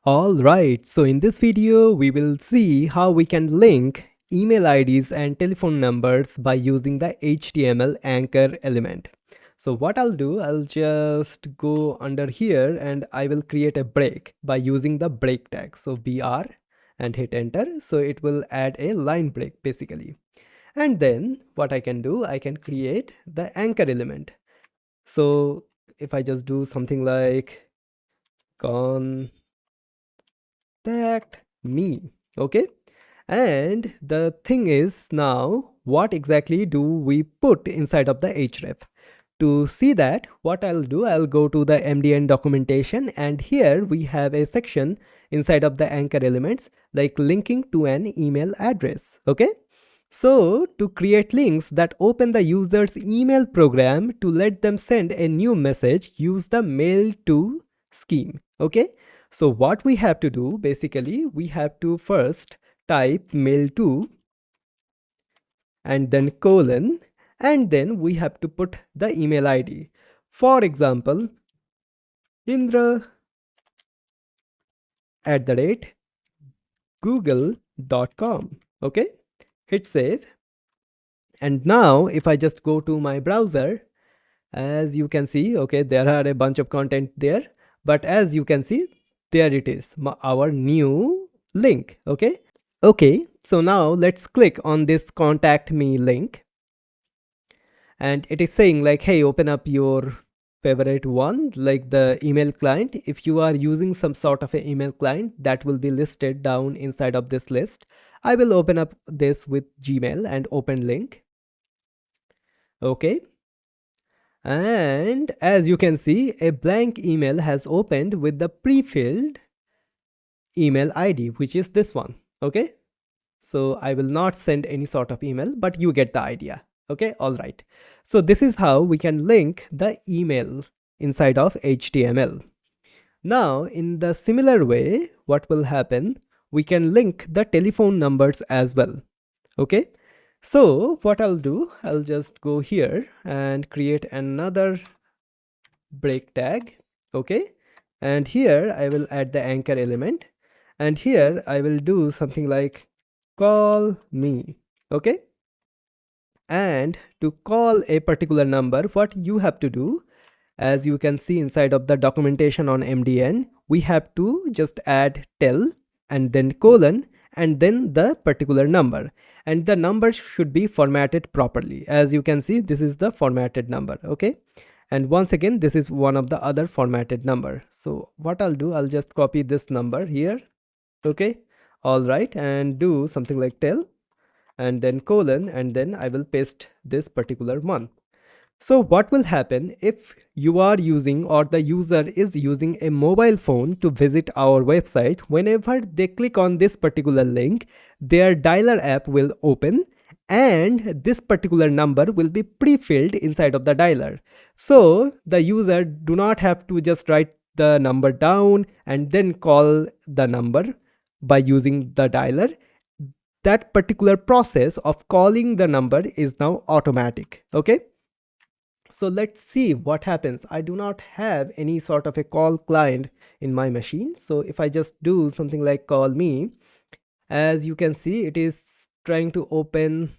Alright, so in this video, we will see how we can link email IDs and telephone numbers by using the HTML anchor element. So what I'll do, I'll just go under here and I will create a break by using the break tag. So BR and hit enter. So it will add a line break basically. And then what I can do, I can create the anchor element. So if I just do something like contact me, okay, and the thing is, now what exactly do we put inside of the href? To see that, what I'll do, I'll go to the MDN documentation, and here we have a section inside of the anchor elements like linking to an email address. Okay, so to create links that open the user's email program to let them send a new message, use the mail to scheme. Okay, so what we have to do, basically we have to first type mail to and then colon, and then we have to put the email ID. For example, Indra @ google.com. Okay, hit save. And now if I just go to my browser, as you can see, okay, there are a bunch of content there, but as you can see, there it is, our new link. Okay, so now let's click on this contact me link, and it is saying like, hey, open up your favorite one, like the email client. If you are using some sort of an email client, that will be listed down inside of this list. I will open up this with Gmail and open link. Okay, and as you can see, a blank email has opened with the pre-filled email ID, which is this one. Okay, so I will not send any sort of email, but you get the idea. Okay, all right. So this is how we can link the email inside of HTML. Now, in the similar way, what will happen? We can link the telephone numbers as well. Okay, so what I'll do, I'll just go here and create another break tag. Okay, and here I will add the anchor element, and here I will do something like call me. Okay, and to call a particular number, what you have to do, as you can see inside of the documentation on MDN, we have to just add tel and then colon and then the particular number, and the number should be formatted properly. As you can see, this is the formatted number. Okay, and once again, this is one of the other formatted number. So what I'll do, I'll just copy this number here. Okay, all right, and do something like tel and then colon, and then I will paste this particular one. So what will happen if you are using, or the user is using, a mobile phone to visit our website? Whenever they click on this particular link, their dialer app will open and this particular number will be pre-filled inside of the dialer. So the user do not have to just write the number down and then call the number by using the dialer. That particular process of calling the number is now automatic. Okay, so let's see what happens. I do not have any sort of a call client in my machine. So if I just do something like call me, as you can see, it is trying to open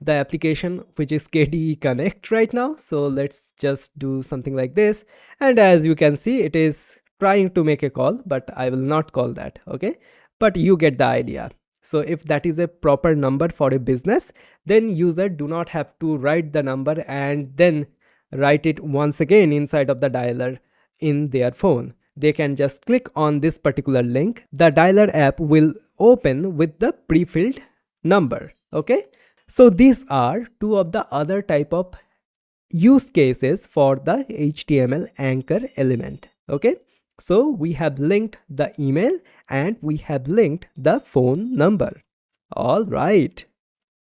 the application, which is KDE Connect right now. So let's just do something like this, and as you can see, it is trying to make a call, but I will not call that. Okay, but you get the idea. So if that is a proper number for a business, then user do not have to write the number and then write it once again inside of the dialer in their phone. They can just click on this particular link. The dialer app will open with the pre-filled number. Okay, so these are two of the other type of use cases for the HTML anchor element. Okay, so we have linked the email and we have linked the phone number. All right.